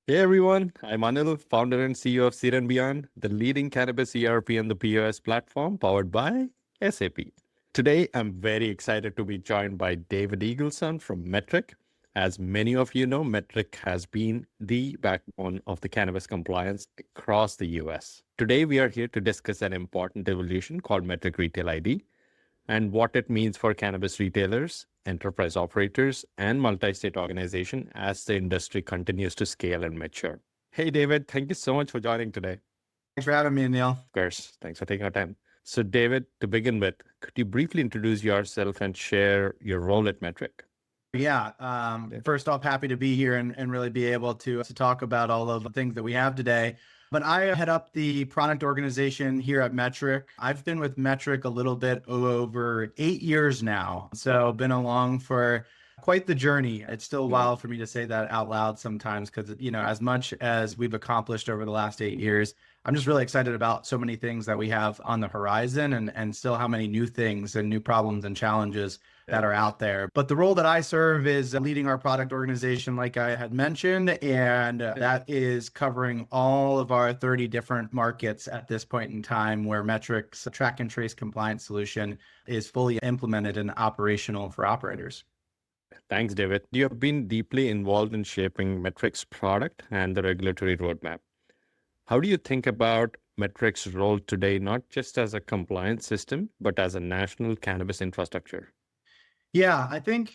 Hey everyone, I'm Anil, founder and CEO of Seed and Beyond, the leading cannabis ERP and the POS platform powered by SAP. Today, I'm very excited to be joined by David Eagleson from METRC. As many of you know, METRC has been the backbone of the cannabis compliance across the US. Today, we are here to discuss an important evolution called METRC Retail ID and what it means for cannabis retailers, enterprise operators, and multi-state organization as the industry continues to scale and mature. Hey, David, thank you so much for joining today. Thanks for having me, Neil. Of course, thanks for taking our time. So, David, to begin with, could you briefly introduce yourself and share your role at Metric? First off, happy to be here and really be able to talk about all of the things that we have today. But I head up the product organization here at METRC. I've been with METRC a little bit over 8 years now. So been along for quite the journey. It's still wild for me to say that out loud sometimes because, as much as we've accomplished over the last 8 years, I'm just really excited about so many things that we have on the horizon and still how many new things and new problems and challenges that are out there. But the role that I serve is leading our product organization, like I had mentioned, and that is covering all of our 30 different markets at this point in time where METRC's track and trace compliance solution is fully implemented and operational for operators. Thanks, David. You have been deeply involved in shaping METRC's product and the regulatory roadmap. How do you think about METRC's role today, not just as a compliance system, but as a national cannabis infrastructure? Yeah, I think,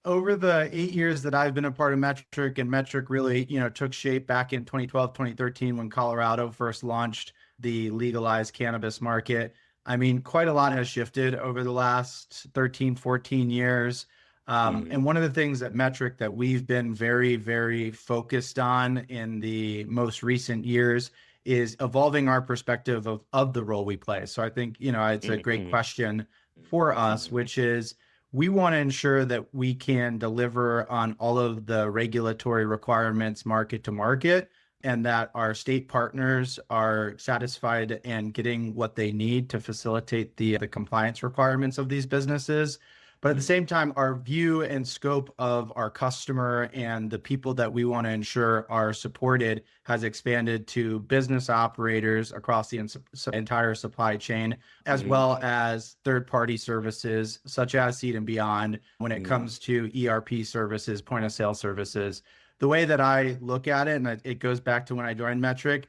over the 8 years that I've been a part of METRC, and METRC really, took shape back in 2012, 2013 when Colorado first launched the legalized cannabis market. I mean, quite a lot has shifted over the last 13, 14 years. And one of the things at METRC that we've been very, very focused on in the most recent years is evolving our perspective of the role we play. So I think, it's a great question for us, which is we want to ensure that we can deliver on all of the regulatory requirements market to market, and that our state partners are satisfied and getting what they need to facilitate the compliance requirements of these businesses. But at the same time, our view and scope of our customer and the people that we want to ensure are supported has expanded to business operators across the entire supply chain, as well as third-party services such as Seed and Beyond when it comes to ERP services, point of sale services. The way that I look at it, and it goes back to when I joined METRC,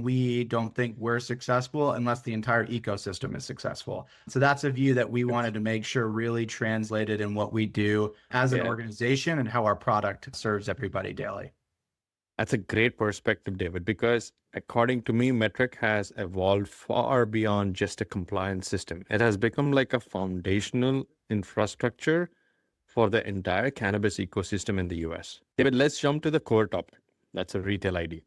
we don't think we're successful unless the entire ecosystem is successful. So that's a view that we wanted to make sure really translated in what we do as an organization and how our product serves everybody daily. That's a great perspective, David, because according to me, METRC has evolved far beyond just a compliance system. It has become like a foundational infrastructure for the entire cannabis ecosystem in the US. David, let's jump to the core topic. That's a retail ID.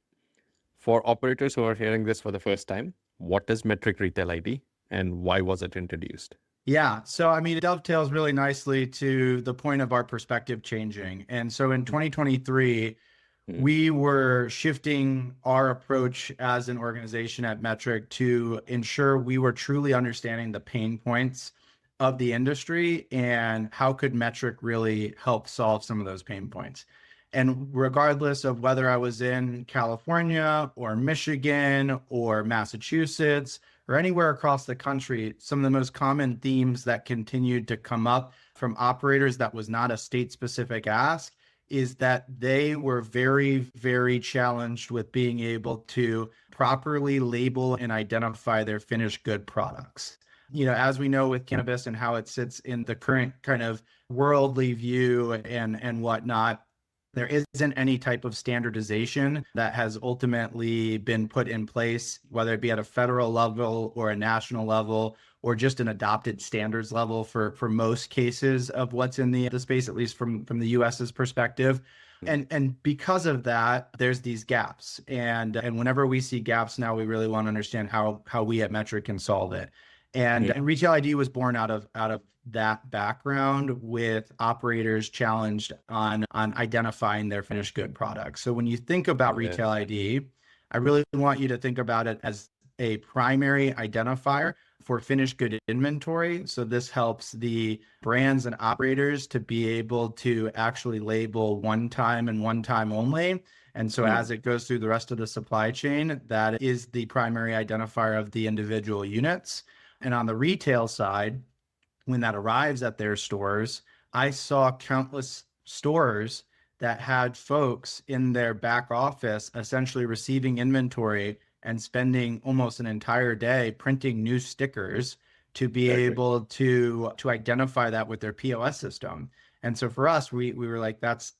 For operators who are hearing this for the first time, what is METRC Retail ID and why was it introduced? Yeah, so I mean, it dovetails really nicely to the point of our perspective changing. And so in 2023, we were shifting our approach as an organization at METRC to ensure we were truly understanding the pain points of the industry and how could METRC really help solve some of those pain points. And regardless of whether I was in California or Michigan or Massachusetts or anywhere across the country, some of the most common themes that continued to come up from operators that was not a state-specific ask is that they were very, very challenged with being able to properly label and identify their finished good products. As we know with cannabis and how it sits in the current kind of worldly view and whatnot, there isn't any type of standardization that has ultimately been put in place, whether it be at a federal level or a national level, or just an adopted standards level for most cases of what's in the space, at least from the US's perspective. And because of that, there's these gaps. And whenever we see gaps now, we really want to understand how we at METRC can solve it. And Retail ID was born out of that background with operators challenged on identifying their finished good products. So when you think about Retail ID, I really want you to think about it as a primary identifier for finished good inventory. So this helps the brands and operators to be able to actually label one time and one time only. And so as it goes through the rest of the supply chain, that is the primary identifier of the individual units. And on the retail side, when that arrives at their stores, I saw countless stores that had folks in their back office essentially receiving inventory and spending almost an entire day printing new stickers to be able to identify that with their POS system. And so for us, we were like, that's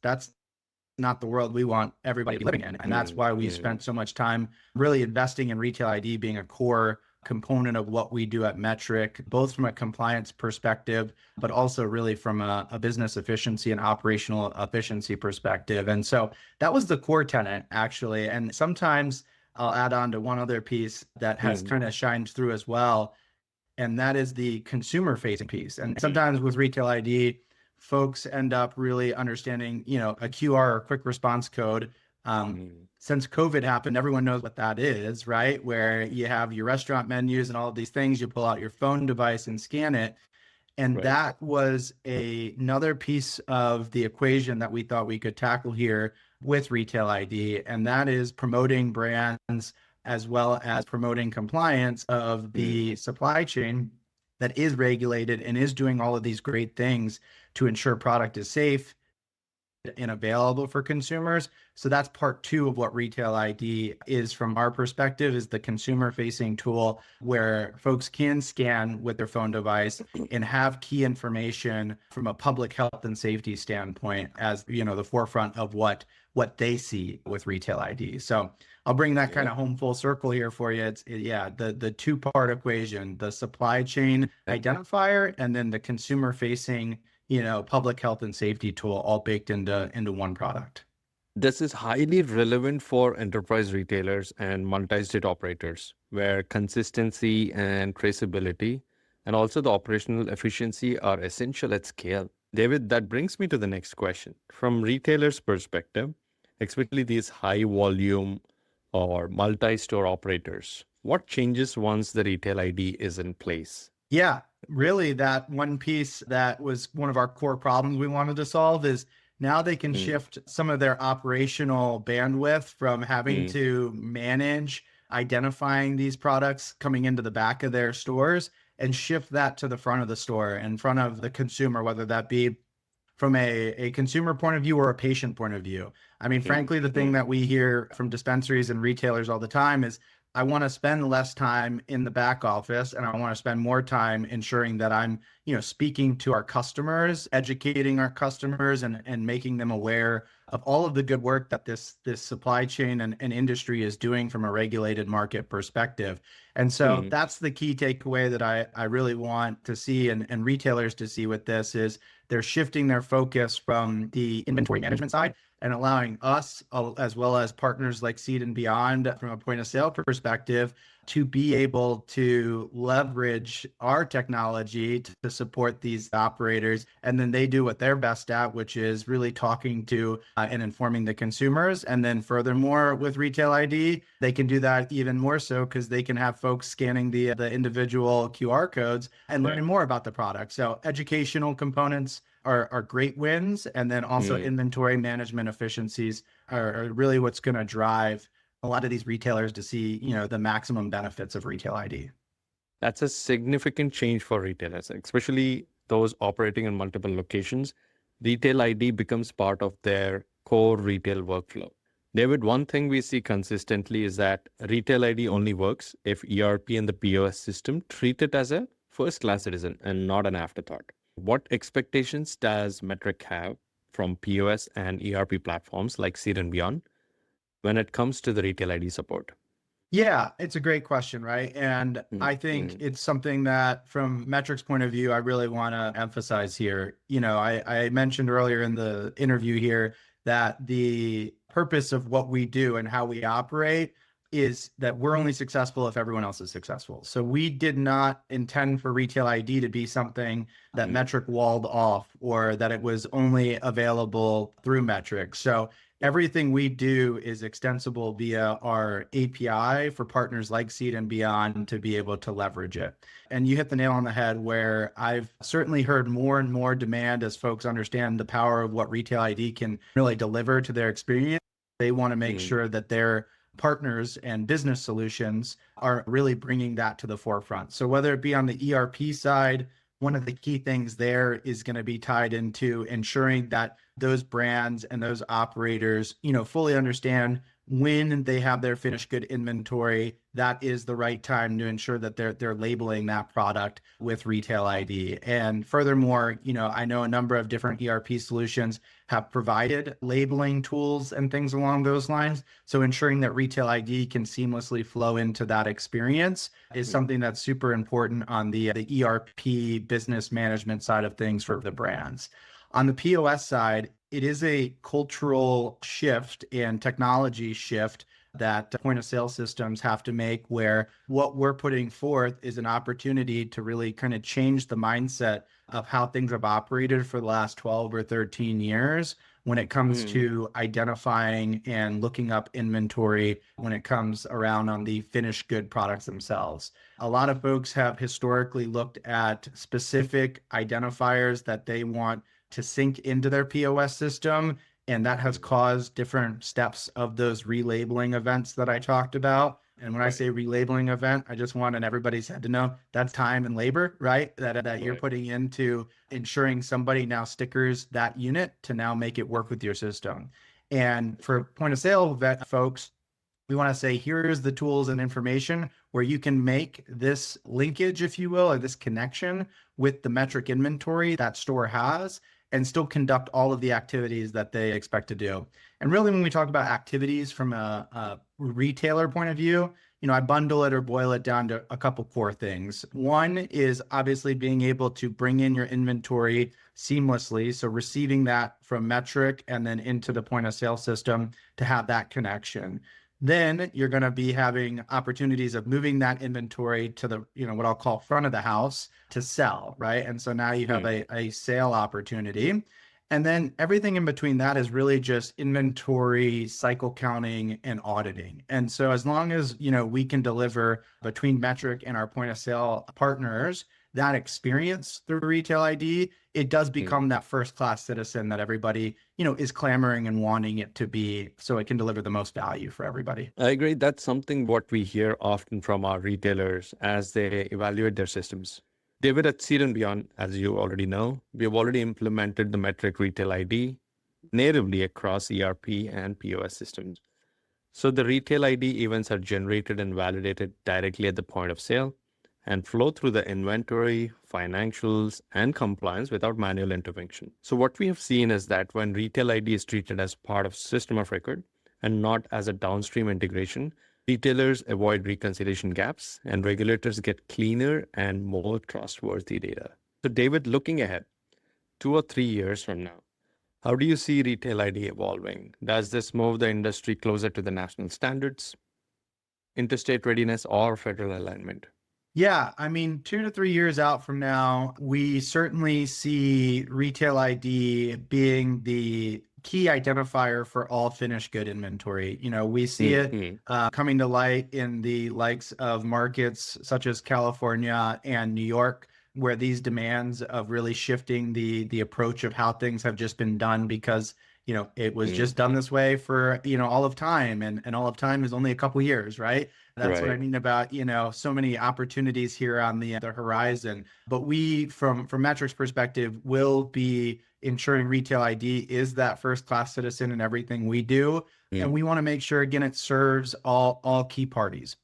not the world we want everybody living in. And that's why we spent so much time really investing in Retail ID being a core component of what we do at METRC, both from a compliance perspective, but also really from a business efficiency and operational efficiency perspective. And so that was the core tenet, actually. And sometimes I'll add on to one other piece that has kind of shined through as well, and that is the consumer facing piece. And sometimes with Retail ID, folks end up really understanding, a QR or quick response code. Since COVID happened, everyone knows what that is, right? Where you have your restaurant menus and all of these things, you pull out your phone device and scan it. And that was another piece of the equation that we thought we could tackle here with Retail ID. And that is promoting brands as well as promoting compliance of the supply chain that is regulated and is doing all of these great things to ensure product is safe and available for consumers. So that's part two of what Retail ID is from our perspective, is the consumer facing tool where folks can scan with their phone device and have key information from a public health and safety standpoint as, the forefront of what they see with Retail ID. So I'll bring that kind of home full circle here for you. It's the two-part equation, the supply chain identifier, and then the consumer facing public health and safety tool, all baked into one product. This is highly relevant for enterprise retailers and multi-state operators, where consistency and traceability and also the operational efficiency are essential at scale. David, that brings me to the next question. From retailers' perspective, especially these high volume or multi-store operators, what changes once the Retail ID is in place? Yeah, really, that one piece that was one of our core problems we wanted to solve is now they can shift some of their operational bandwidth from having to manage identifying these products coming into the back of their stores and shift that to the front of the store, in front of the consumer, whether that be from a consumer point of view or a patient point of view. I mean, frankly, the thing that we hear from dispensaries and retailers all the time is, I want to spend less time in the back office and I want to spend more time ensuring that I'm, speaking to our customers, educating our customers and making them aware of all of the good work that this supply chain and industry is doing from a regulated market perspective. And so that's the key takeaway that I really want to see and retailers to see with this is they're shifting their focus from the inventory management side and allowing us, as well as partners like Seed and Beyond from a point of sale perspective, to be able to leverage our technology to support these operators. And then they do what they're best at, which is really talking to and informing the consumers. And then furthermore, with Retail ID, they can do that even more so because they can have folks scanning the individual QR codes and learning more about the product. So educational components are great wins. And then also inventory management efficiencies are really what's going to drive a lot of these retailers to see, the maximum benefits of Retail ID. That's a significant change for retailers, especially those operating in multiple locations. Retail ID becomes part of their core retail workflow. David, one thing we see consistently is that Retail ID only works if ERP and the POS system treat it as a first-class citizen and not an afterthought. What expectations does METRC have from POS and ERP platforms like Seed and Beyond when it comes to the Retail ID support? Yeah, it's a great question, right? And I think it's something that from METRC's point of view, I really want to emphasize here. I mentioned earlier in the interview here that the purpose of what we do and how we operate is that we're only successful if everyone else is successful. So we did not intend for Retail ID to be something that METRC walled off or that it was only available through METRC. So everything we do is extensible via our API for partners like Seed and Beyond to be able to leverage it. And you hit the nail on the head where I've certainly heard more and more demand as folks understand the power of what Retail ID can really deliver to their experience. They want to make sure that their partners and business solutions are really bringing that to the forefront. So whether it be on the ERP side, one of the key things there is going to be tied into ensuring that those brands and those operators, fully understand when they have their finished good inventory, that is the right time to ensure that they're labeling that product with Retail ID. And furthermore, I know a number of different ERP solutions have provided labeling tools and things along those lines. So ensuring that Retail ID can seamlessly flow into that experience is something that's super important on the ERP business management side of things for the brands. On the POS side, it is a cultural shift and technology shift that point of sale systems have to make, where what we're putting forth is an opportunity to really kind of change the mindset of how things have operated for the last 12 or 13 years when it comes to identifying and looking up inventory when it comes around on the finished good products themselves. A lot of folks have historically looked at specific identifiers that they want to sync into their POS system. And that has caused different steps of those relabeling events that I talked about. And when I say relabeling event, I just want everybody's head to know that's time and labor, right? That you're putting into ensuring somebody now stickers that unit to now make it work with your system. And for point of sale vet folks, we want to say, here's the tools and information where you can make this linkage, if you will, or this connection with the metric inventory that store has, and still conduct all of the activities that they expect to do. And really, when we talk about activities from a retailer point of view, I bundle it or boil it down to a couple core things. One is obviously being able to bring in your inventory seamlessly. So receiving that from Metric and then into the point of sale system to have that connection. Then you're going to be having opportunities of moving that inventory to the, what I'll call front of the house to sell, right? And so now you have a sale opportunity. And then everything in between that is really just inventory, cycle counting, and auditing. And so as long as, we can deliver between Metric and our point of sale partners that experience through Retail ID, it does become that first-class citizen that everybody, is clamoring and wanting it to be, so it can deliver the most value for everybody. I agree. That's something what we hear often from our retailers as they evaluate their systems. David, at Seed and Beyond, as you already know, we have already implemented the METRC Retail ID natively across ERP and POS systems. So the Retail ID events are generated and validated directly at the point of sale and flow through the inventory, financials, and compliance without manual intervention. So what we have seen is that when Retail ID is treated as part of system of record and not as a downstream integration, retailers avoid reconciliation gaps and regulators get cleaner and more trustworthy data. So David, looking ahead, 2 or 3 years from now, how do you see Retail ID evolving? Does this move the industry closer to the national standards, interstate readiness, or federal alignment? Yeah, 2 to 3 years out from now, we certainly see Retail ID being the key identifier for all finished good inventory. We see it coming to light in the likes of markets such as California and New York, where these demands of really shifting the approach of how things have just been done because it was just done this way for all of time, and all of time is only a couple years, right? That's what I mean about so many opportunities here on the horizon. But we, from Metric's perspective, will be ensuring Retail ID is that first class citizen in everything we do, and we want to make sure, again, it serves all key parties,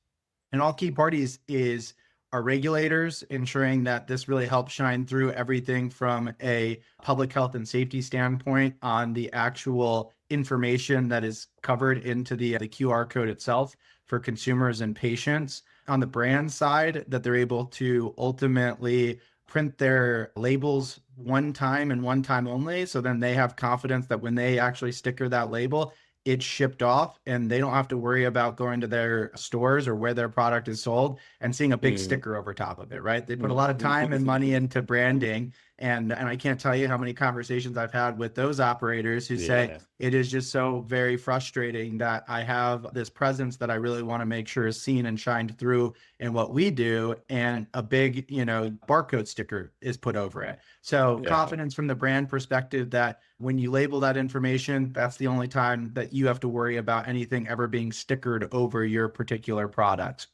and all key parties is our regulators, ensuring that this really helps shine through everything from a public health and safety standpoint on the actual information that is covered into the QR code itself for consumers and patients. On the brand side, that they're able to ultimately print their labels one time and one time only. So then they have confidence that when they actually sticker that label, it's shipped off and they don't have to worry about going to their stores or where their product is sold and seeing a big sticker over top of it, right? They put a lot of time and money into branding, And I can't tell you how many conversations I've had with those operators who say it is just so very frustrating that I have this presence that I really want to make sure is seen and shined through in what we do, and a big, barcode sticker is put over it. So confidence from the brand perspective that when you label that information, that's the only time that you have to worry about anything ever being stickered over your particular product.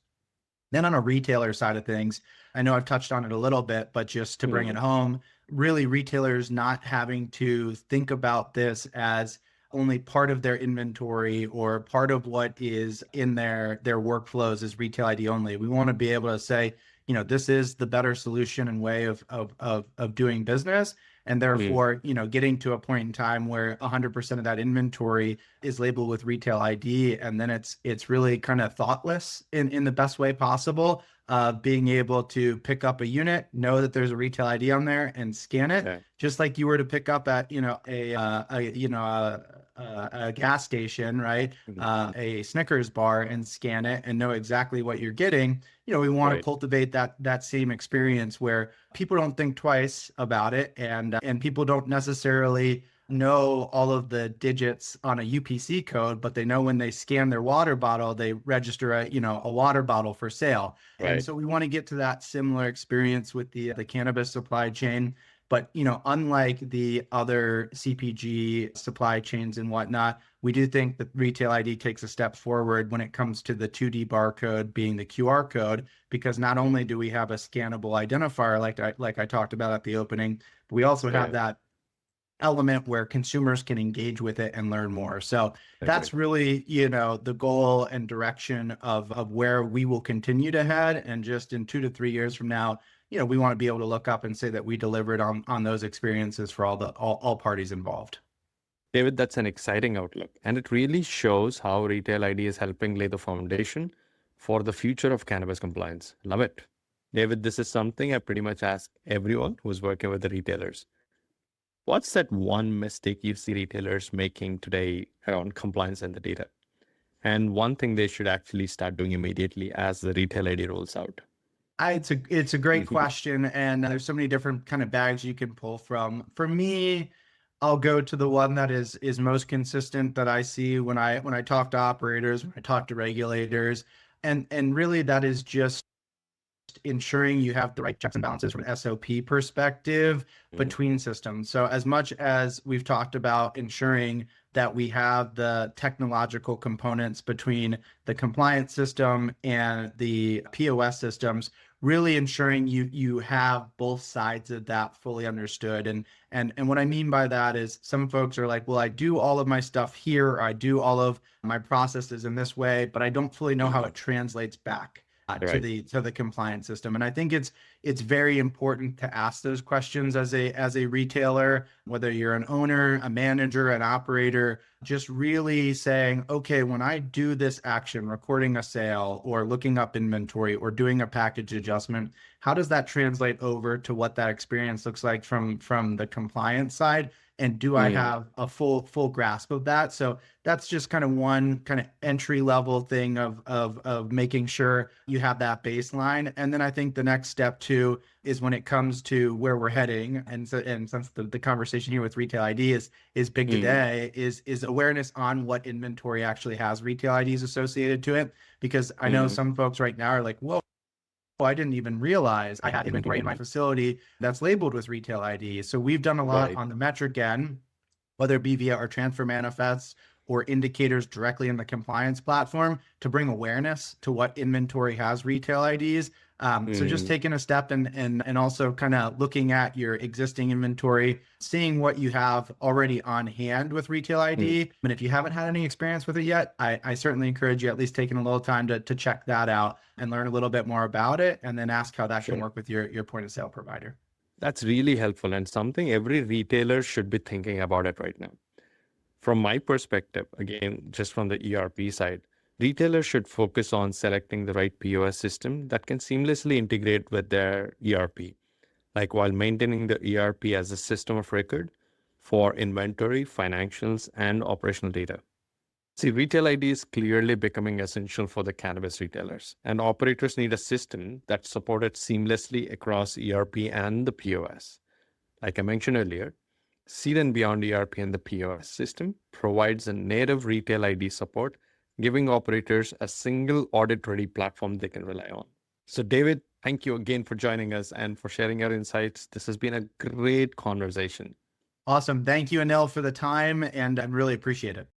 Then on a retailer side of things, I know I've touched on it a little bit, but just to bring it home, really retailers not having to think about this as only part of their inventory or part of what is in their workflows is retail ID only. We want to be able to say, this is the better solution and way of doing business. And therefore, getting to a point in time where 100% of that inventory is labeled with retail ID, and then it's really kind of thoughtless in the best way possible. Being able to pick up a unit, know that there's a retail ID on there, and scan it, just like you were to pick up at a gas station, right? A Snickers bar, and scan it and know exactly what you're getting. We want to cultivate that same experience where people don't think twice about it, and people don't necessarily know all of the digits on a UPC code, but they know when they scan their water bottle, they register a water bottle for sale. And so we want to get to that similar experience with the cannabis supply chain. But, unlike the other CPG supply chains and whatnot, we do think that retail ID takes a step forward when it comes to the 2D barcode being the QR code, because not only do we have a scannable identifier like I talked about at the opening, but we also have that element where consumers can engage with it and learn more. So that's really, the goal and direction of where we will continue to head. And just in 2 to 3 years from now, we want to be able to look up and say that we delivered on those experiences for all parties involved. David, that's an exciting outlook. And it really shows how Retail ID is helping lay the foundation for the future of cannabis compliance. Love it. David, this is something I pretty much ask everyone who's working with the retailers. What's that one mistake you see retailers making today around compliance and the data? And one thing they should actually start doing immediately as the Retail ID rolls out? It's a great question, and there's so many different kind of bags you can pull from. For me, I'll go to the one that is most consistent that I see when I talk to operators, when I talk to regulators, and really that is just ensuring you have the right checks and balances from an SOP perspective between systems. So as much as we've talked about ensuring that we have the technological components between the compliance system and the POS systems, really ensuring you have both sides of that fully understood. And what I mean by that is some folks are like, well, I do all of my stuff here, or I do all of my processes in this way, but I don't fully know how it translates back to the compliance system. And I think it's very important to ask those questions as a retailer, whether you're an owner, a manager, an operator, just really saying, okay, when I do this action, recording a sale or looking up inventory or doing a package adjustment, how does that translate over to what that experience looks like from the compliance side? And do I have a full grasp of that? So that's just kind of one kind of entry level thing of making sure you have that baseline. And then I think the next step too is when it comes to where we're heading. And since the conversation here with Retail ID is big today, is awareness on what inventory actually has Retail IDs associated to it. Because I know some folks right now are like, whoa, I didn't even realize I had inventory in my facility that's labeled with Retail ID. So we've done a lot on the METRC end, whether it be via our transfer manifests or indicators directly in the compliance platform, to bring awareness to what inventory has Retail IDs. So just taking a step and also kind of looking at your existing inventory, seeing what you have already on hand with Retail ID. And if you haven't had any experience with it yet, I certainly encourage you at least taking a little time to check that out and learn a little bit more about it, and then ask how that can work with your point of sale provider. That's really helpful, and something every retailer should be thinking about it right now. From my perspective, again, just from the ERP side, retailers should focus on selecting the right POS system that can seamlessly integrate with their ERP, like while maintaining the ERP as a system of record for inventory, financials, and operational data. See, Retail ID is clearly becoming essential for the cannabis retailers, and operators need a system that supported seamlessly across ERP and the POS. Like I mentioned earlier, Seed and Beyond ERP and the POS system provides a native retail ID support, giving operators a single audit-ready platform they can rely on. So David, thank you again for joining us and for sharing your insights. This has been a great conversation. Awesome. Thank you, Anil, for the time, and I really appreciate it.